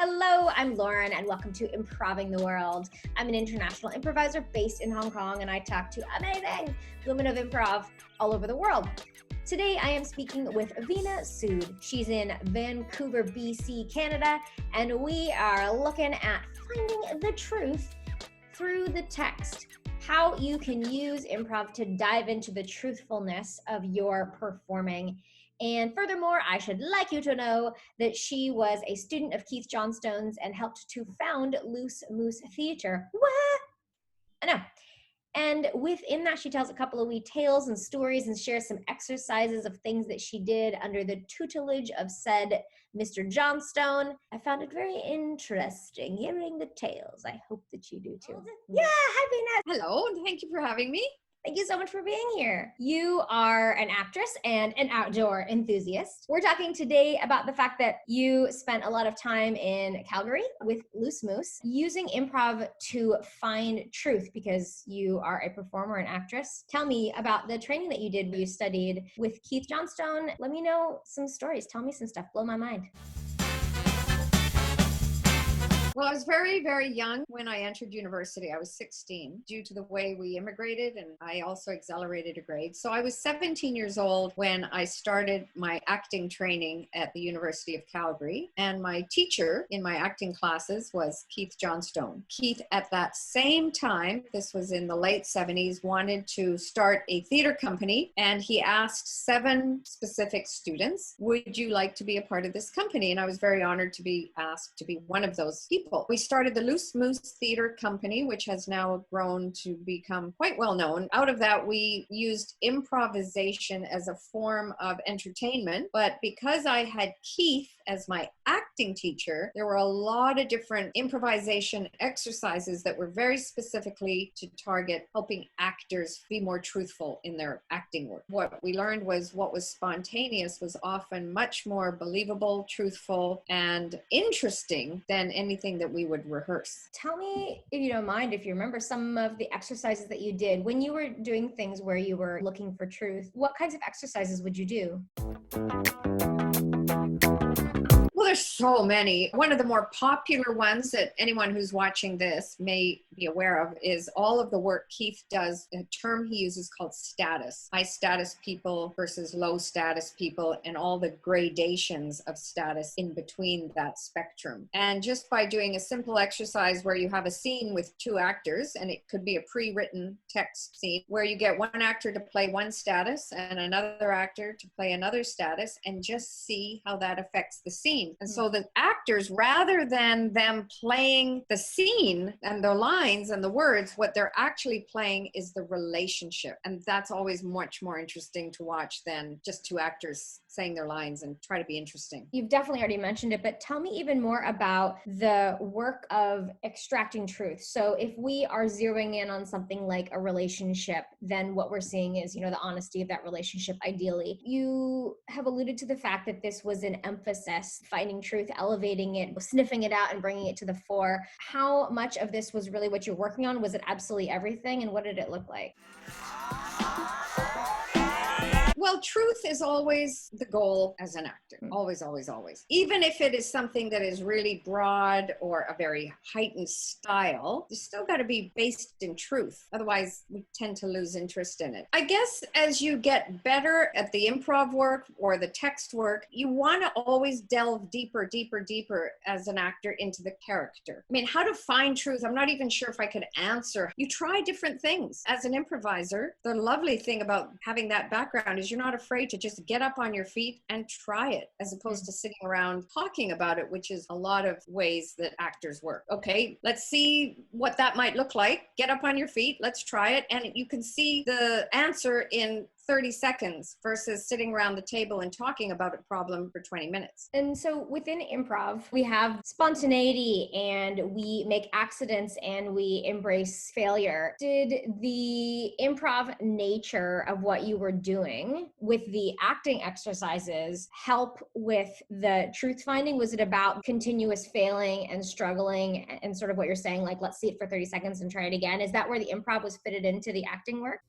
Hello, I'm Lauren, and welcome to Improving the World. I'm an international improviser based in Hong Kong, and I talk to amazing women of improv all over the world. Today, I am speaking with Veena Sood. She's in Vancouver, BC, Canada, and we are looking at finding the truth through the text. How you can use improv to dive into the truthfulness of your performing. And furthermore, I should like you to know that she was a student of Keith Johnstone's and helped to found Loosemoose Theater. What? I know. And within that, she tells a couple of wee tales and stories and shares some exercises of things that she did under the tutelage of said Mr. Johnstone. I found it very interesting hearing the tales. I hope that you do too. Yeah, hi Veena. Hello, and thank you for having me. Thank you so much for being here. You are an actress and an outdoor enthusiast. We're talking today about the fact that you spent a lot of time in Calgary with loosemoose, using improv to find truth because you are a performer and actress. Tell me about the training that you did where you studied with Keith Johnstone. Let me know some stories. Tell me some stuff. Blow my mind. Well, I was very, very young when I entered university. I was 16 due to the way we immigrated, and I also accelerated a grade. So I was 17 years old when I started my acting training at the University of Calgary. And my teacher in my acting classes was Keith Johnstone. Keith, at that same time, this was in the late 70s, wanted to start a theater company. And he asked 7 specific students, would you like to be a part of this company? And I was very honored to be asked to be one of those people. We started the Loosemoose Theater Company, which has now grown to become quite well known. Out of that, we used improvisation as a form of entertainment. But because I had Keith as my acting teacher, there were a lot of different improvisation exercises that were very specifically to target helping actors be more truthful in their acting work. What we learned was what was spontaneous was often much more believable, truthful, and interesting than anything that we would rehearse. Tell me, if you don't mind, if you remember some of the exercises that you did when you were doing things where you were looking for truth. What kinds of exercises would you do? Well, there's so many. One of the more popular ones that anyone who's watching this may be aware of is all of the work Keith does. A term he uses called status. High status people versus low status people, and all the gradations of status in between that spectrum. And just by doing a simple exercise where you have a scene with 2 actors, and it could be a pre-written text scene where you get one actor to play one status and another actor to play another status, and just see how that affects the scene. And so the actors, rather than them playing the scene and the lines and the words, what they're actually playing is the relationship. And that's always much more interesting to watch than just 2 actors saying their lines and try to be interesting. You've definitely already mentioned it, but tell me even more about the work of extracting truth. So if we are zeroing in on something like a relationship, then what we're seeing is, the honesty of that relationship, ideally. You have alluded to the fact that this was an emphasis, finding truth, elevating it, sniffing it out and bringing it to the fore. How much of this was really what you're working on? Was it absolutely everything? And what did it look like? Well, truth is always the goal as an actor. Always, always, always. Even if it is something that is really broad or a very heightened style, you still got to be based in truth. Otherwise, we tend to lose interest in it. I guess as you get better at the improv work or the text work, you want to always delve deeper, deeper, deeper as an actor into the character. I mean, how to find truth, I'm not even sure if I could answer. You try different things. As an improviser, the lovely thing about having that background is you're not afraid to just get up on your feet and try it, as opposed to sitting around talking about it, which is a lot of ways that actors work. Okay, let's see what that might look like. Get up on your feet, let's try it. And you can see the answer in 30 seconds versus sitting around the table and talking about a problem for 20 minutes. And so within improv, we have spontaneity and we make accidents and we embrace failure. Did the improv nature of what you were doing with the acting exercises help with the truth finding? Was it about continuous failing and struggling and sort of what you're saying, like, let's see it for 30 seconds and try it again? Is that where the improv was fitted into the acting work?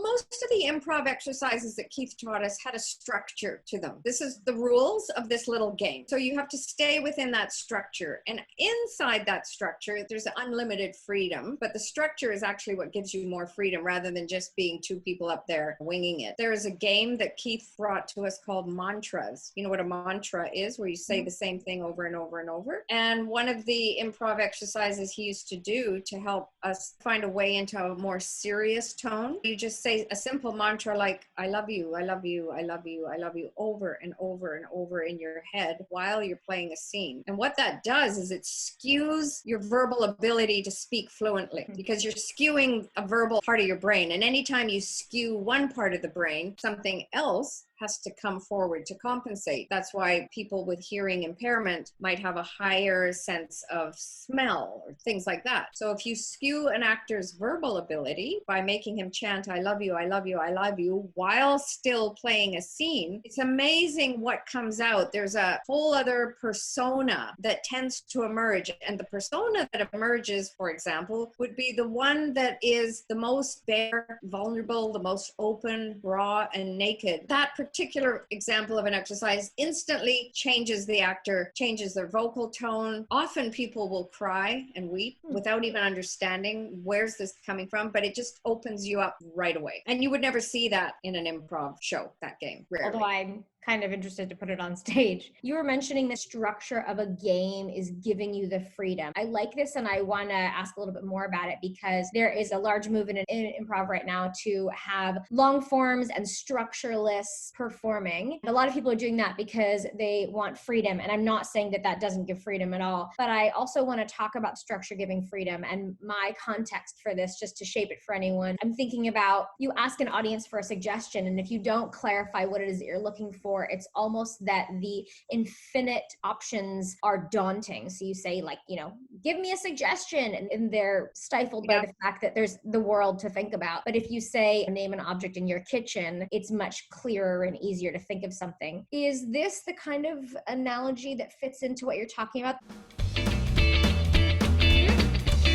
most of the improv exercises that Keith taught us had a structure to them. This is the rules of this little game. So you have to stay within that structure. And inside that structure, there's unlimited freedom, but the structure is actually what gives you more freedom rather than just being two people up there winging it. There is a game that Keith brought to us called mantras. You know what a mantra is, where you say the same thing over and over and over. And one of the improv exercises he used to do to help us find a way into a more serious tone, you just say a simple mantra like, I love you, I love you, I love you, I love you, over and over and over in your head while you're playing a scene. And what that does is it skews your verbal ability to speak fluently, because you're skewing a verbal part of your brain. And anytime you skew one part of the brain, something else has to come forward to compensate. That's why people with hearing impairment might have a higher sense of smell or things like that. So if you skew an actor's verbal ability by making him chant, I love you, I love you, I love you, while still playing a scene, it's amazing what comes out. There's a whole other persona that tends to emerge. And the persona that emerges, for example, would be the one that is the most bare, vulnerable, the most open, raw, and naked. That particular example of an exercise instantly changes the actor, changes their vocal tone. Often people will cry and weep without even understanding where's this coming from, but it just opens you up right away. And you would never see that in an improv show, that game, rarely. Although I'm kind of interested to put it on stage. You were mentioning the structure of a game is giving you the freedom. I like this, and I want to ask a little bit more about it, because there is a large movement in improv right now to have long forms and structureless performing. And a lot of people are doing that because they want freedom, and I'm not saying that that doesn't give freedom at all, but I also want to talk about structure giving freedom, and my context for this, just to shape it for anyone. I'm thinking about, you ask an audience for a suggestion, and if you don't clarify what it is that you're looking for, it's almost that the infinite options are daunting. So you say, like, you know, give me a suggestion, and they're stifled by the fact that there's the world to think about. But if you say, name an object in your kitchen, it's much clearer and easier to think of something. Is this the kind of analogy that fits into what you're talking about?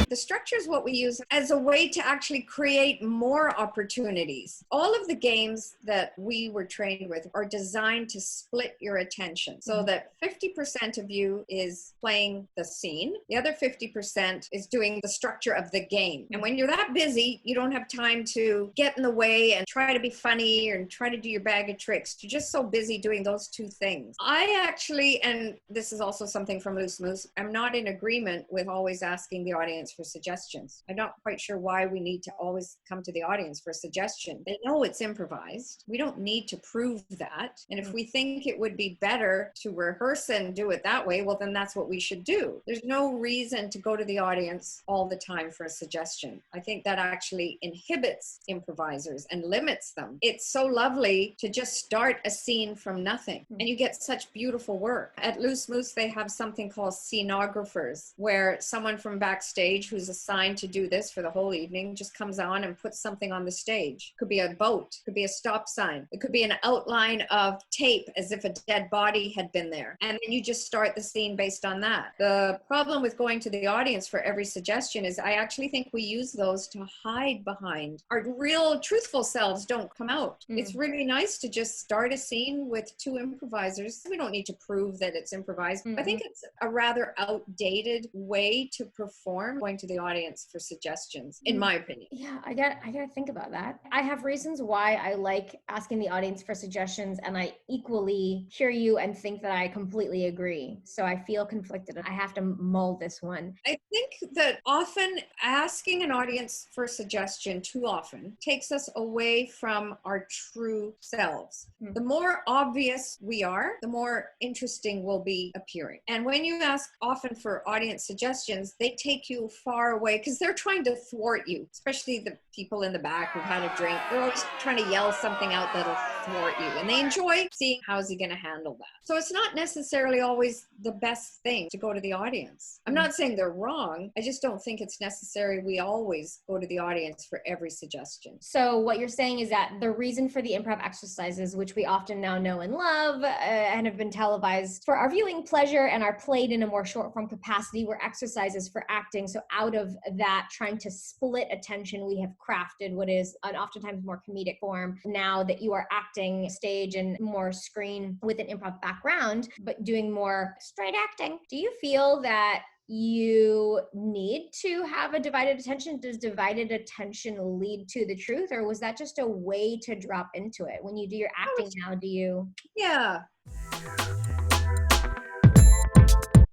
The structure is what we use as a way to actually create more opportunities. All of the games that we were trained with are designed to split your attention so that 50% of you is playing the scene. The other 50% is doing the structure of the game. And when you're that busy, you don't have time to get in the way and try to be funny and try to do your bag of tricks. You're just so busy doing those two things. I actually, and this is also something from loosemoose, I'm not in agreement with always asking the audience for suggestions. I'm not quite sure why we need to always come to the audience for a suggestion. They know it's improvised. We don't need to prove that. And if we think it would be better to rehearse and do it that way, well, then that's what we should do. There's no reason to go to the audience all the time for a suggestion. I think that actually inhibits improvisers and limits them. It's so lovely to just start a scene from nothing, and you get such beautiful work. At loosemoose, they have something called scenographers, where someone from backstage who's assigned to do this for the whole evening just comes on and puts something on the stage. Could be a boat, could be a stop sign. It could be an outline of tape as if a dead body had been there. And then you just start the scene based on that. The problem with going to the audience for every suggestion is I actually think we use those to hide behind. Our real truthful selves don't come out. It's really nice to just start a scene with two improvisers. We don't need to prove that it's improvised. I think it's a rather outdated way to perform, going to the audience for suggestions, in my opinion. Yeah, I gotta think about that. I have reasons why I like asking the audience for suggestions, and I equally hear you and think that I completely agree. So I feel conflicted. I have to mull this one. I think that often asking an audience for a suggestion too often takes us away from our true selves. The more obvious we are, the more interesting we'll be appearing. And when you ask often for audience suggestions, they take you far away because they're trying to thwart you, especially the people in the back who've had a drink. They're always trying to yell something out that'll thwart you, and they enjoy seeing how's he going to handle that. So it's not necessarily always the best thing to go to the audience. I'm not saying they're wrong. I just don't think it's necessary we always go to the audience for every suggestion. So what you're saying is that the reason for the improv exercises, which we often now know and love and have been televised for our viewing pleasure and are played in a more short form capacity, were exercises for acting. So out of that trying to split attention, we have crafted what is an oftentimes more comedic form now that you are acting stage and more screen with an improv background, but doing more straight acting. Do you feel that you need to have a divided attention? Does divided attention lead to the truth, or was that just a way to drop into it? When you do your acting now, do you? Yeah.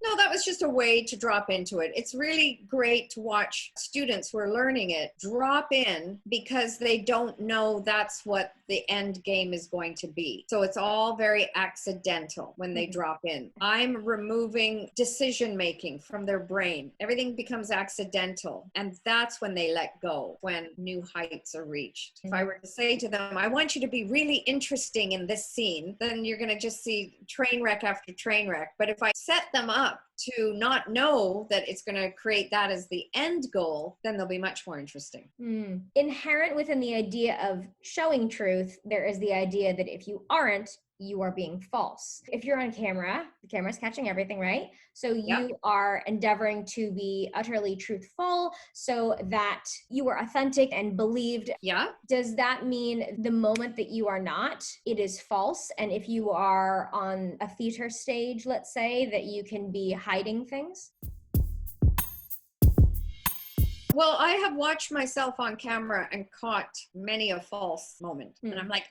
No, that was just a way to drop into it. It's really great to watch students who are learning it drop in because they don't know that's what the end game is going to be. So it's all very accidental when they drop in. I'm removing decision making from their brain. Everything becomes accidental. And that's when they let go, when new heights are reached. If I were to say to them, I want you to be really interesting in this scene, then you're going to just see train wreck after train wreck. But if I set them up to not know that it's going to create that as the end goal, then they'll be much more interesting. Inherent within the idea of showing truth, there is the idea that if you aren't, you are being false. If you're on camera, the camera's catching everything, right? So you are endeavoring to be utterly truthful so that you are authentic and believed. Yeah. Does that mean the moment that you are not, it is false? And if you are on a theater stage, let's say, that you can be hiding things? Well, I have watched myself on camera and caught many a false moment. And I'm like,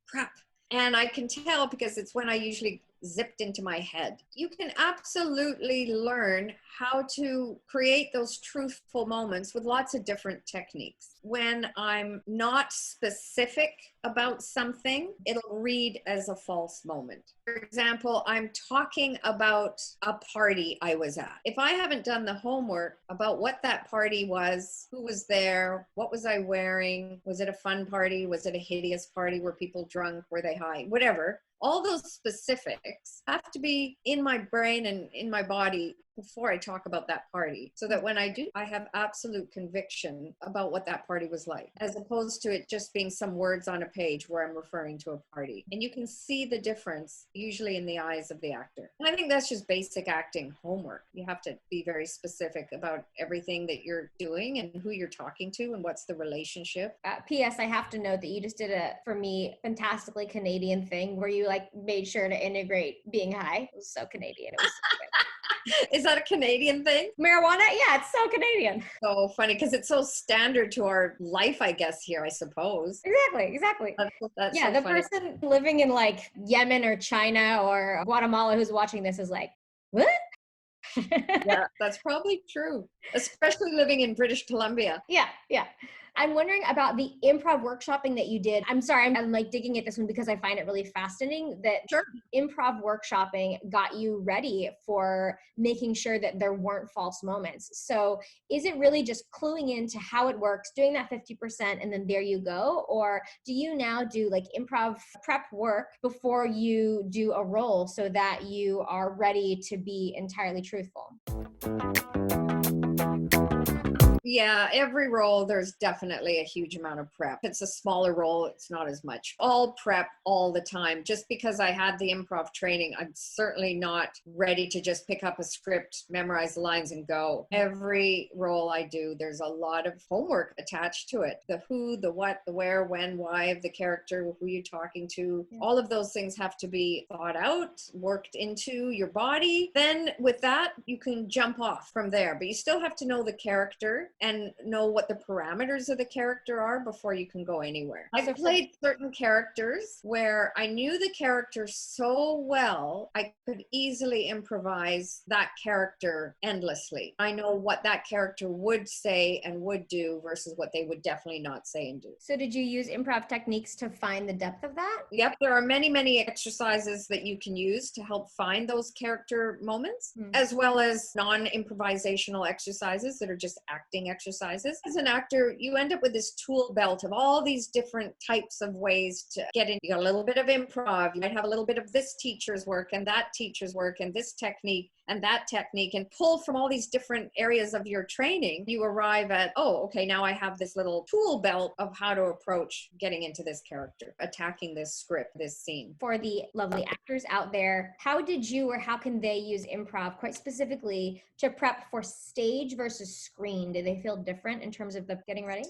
crap. And I can tell because it's when I usually zipped into my head. You can absolutely learn how to create those truthful moments with lots of different techniques. When I'm not specific about something, it'll read as a false moment. For example, I'm talking about a party I was at. If I haven't done the homework about what that party was, who was there, what was I wearing, was it a fun party, was it a hideous party, were people drunk, were they high, whatever, all those specifics have to be in my brain and in my body before I talk about that party, so that when I do, I have absolute conviction about what that party was like, as opposed to it just being some words on a page where I'm referring to a party. And you can see the difference usually in the eyes of the actor. And I think that's just basic acting homework. You have to be very specific about everything that you're doing and who you're talking to and what's the relationship. P.S. I have to note that you just did a, for me, fantastically Canadian thing where you like made sure to integrate being high. It was so Canadian. It was so good. Is that a Canadian thing? Marijuana? Yeah, it's so Canadian. So funny because it's so standard to our life, I guess, here, I suppose. Exactly. That's yeah, so the funny. person living in like Yemen or China or Guatemala who's watching this is like, what? Yeah, that's probably true, especially living in British Columbia. Yeah. I'm wondering about the improv workshopping that you did. I'm sorry, I'm like digging at this one because I find it really fascinating that improv workshopping got you ready for making sure that there weren't false moments. So is it really just cluing into how it works, doing that 50%, and then there you go? Or do you now do like improv prep work before you do a role so that you are ready to be entirely truthful? Yeah, every role, there's definitely a huge amount of prep. If it's a smaller role, it's not as much. All prep all the time. Just because I had the improv training, I'm certainly not ready to just pick up a script, memorize the lines and go. Every role I do, there's a lot of homework attached to it. The who, the what, the where, when, why of the character, who you're talking to. All of those things have to be thought out, worked into your body. Then with that, you can jump off from there. But you still have to know the character and know what the parameters of the character are before you can go anywhere. I played certain characters where I knew the character so well, I could easily improvise that character endlessly. I know what that character would say and would do versus what they would definitely not say and do. So did you use improv techniques to find the depth of that? Yep, there are many exercises that you can use to help find those character moments, as well as non-improvisational exercises that are just acting acting exercises. As an actor, you end up with this tool belt of all these different types of ways to get in. You got a little bit of improv. You might have a little bit of this teacher's work and that teacher's work and this technique and that technique, and pull from all these different areas of your training. You arrive at, oh, okay, now I have this little tool belt of how to approach getting into this character, attacking this script, this scene. For the lovely actors out there, how did you, or how can they use improv quite specifically to prep for stage versus screen? Do they feel different in terms of the getting ready?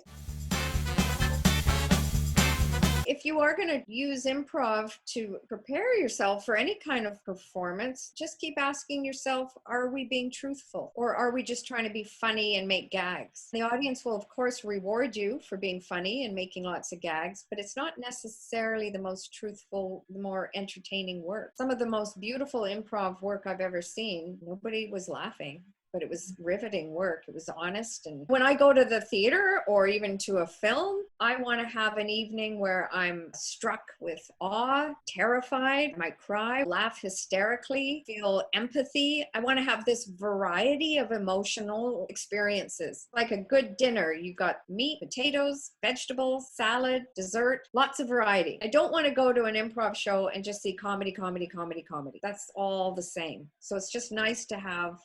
If you are going to use improv to prepare yourself for any kind of performance, just keep asking yourself, are we being truthful? Or are we just trying to be funny and make gags? The audience will, of course, reward you for being funny and making lots of gags, but it's not necessarily the most truthful, the more entertaining work. Some of the most beautiful improv work I've ever seen, nobody was laughing, but it was riveting work. It was honest. And when I go to the theater or even to a film, I want to have an evening where I'm struck with awe, terrified, I might cry, laugh hysterically, feel empathy. I want to have this variety of emotional experiences. Like a good dinner, you've got meat, potatoes, vegetables, salad, dessert, lots of variety. I don't want to go to an improv show and just see comedy, comedy, comedy, comedy. That's all the same. So it's just nice to have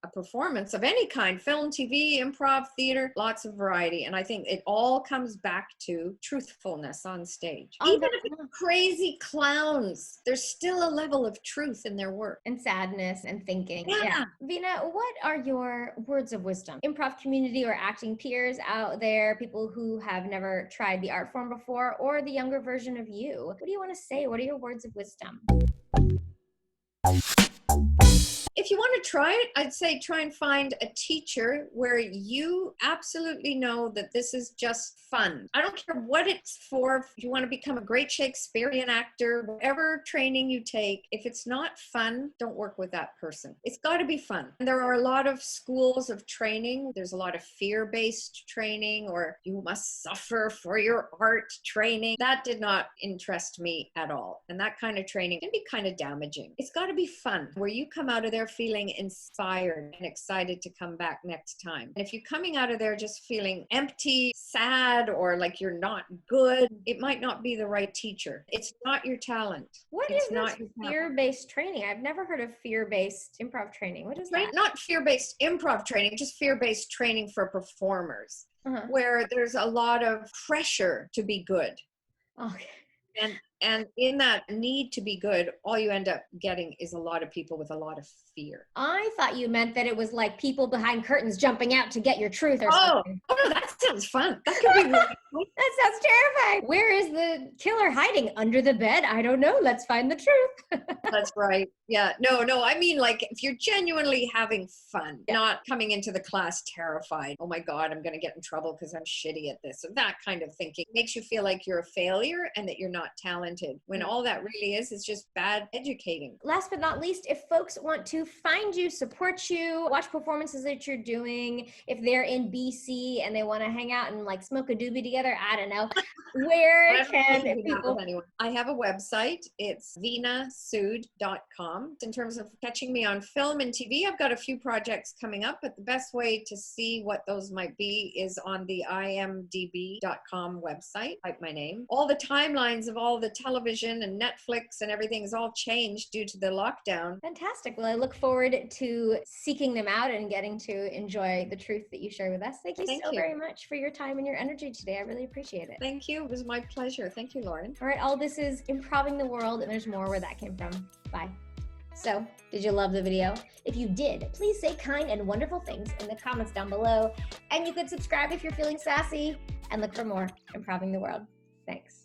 a performance of any kind, film, TV, improv, theater, lots of variety. And I think it all comes back to truthfulness on stage. Even if it's crazy clowns, there's still a level of truth in their work. And sadness and thinking. Yeah. Veena, what are your words of wisdom? Improv community or acting peers out there, people who have never tried the art form before, or the younger version of you. What do you want to say? What are your words of wisdom? If you want to try it, I'd say try and find a teacher where you absolutely know that this is just fun. I don't care what it's for. If you want to become a great Shakespearean actor, whatever training you take, if it's not fun, don't work with that person. It's got to be fun. And there are a lot of schools of training. There's a lot of fear-based training, or you must suffer for your art training. That did not interest me at all. And that kind of training can be kind of damaging. It's got to be fun, where you come out of there feeling inspired and excited to come back next time. And if you're coming out of there just feeling empty, sad, or like you're not good, it might not be the right teacher. It's not your talent. What is this fear-based training? I've never heard of fear-based improv training. What is that? Not fear-based improv training, just fear-based training for performers, where there's a lot of pressure to be good. Okay. And in that need to be good, all you end up getting is a lot of people with a lot of fear. I thought you meant that it was like people behind curtains jumping out to get your truth or something. Oh no, that sounds fun. That could be really cool. That sounds terrifying. Where is the killer hiding? Under the bed? I don't know. Let's find the truth. That's right. Yeah. No. I mean, like, if you're genuinely having fun, not coming into the class terrified. Oh my God, I'm going to get in trouble because I'm shitty at this. So that kind of thinking makes you feel like you're a failure and that you're not talented, when all that really is just bad educating. Last but not least, if folks want to find you, support you, watch performances that you're doing, if they're in BC and they want to hang out and like smoke a doobie together, I don't know, where can people... I have a website. It's veenasood.com. In terms of catching me on film and TV, I've got a few projects coming up, but the best way to see what those might be is on the imdb.com website. Type my name. All the timelines of all the television and Netflix and everything is all changed due to the lockdown. Fantastic. Well, I look forward to seeking them out and getting to enjoy the truth that you share with us. Thank you very much for your time and your energy today. I really appreciate it. Thank you. It was my pleasure. Thank you, Lauren. All right. All this is Improving the World, and there's more where that came from. Bye. So, did you love the video? If you did, please say kind and wonderful things in the comments down below. And you could subscribe if you're feeling sassy, and look for more Improving the World. Thanks.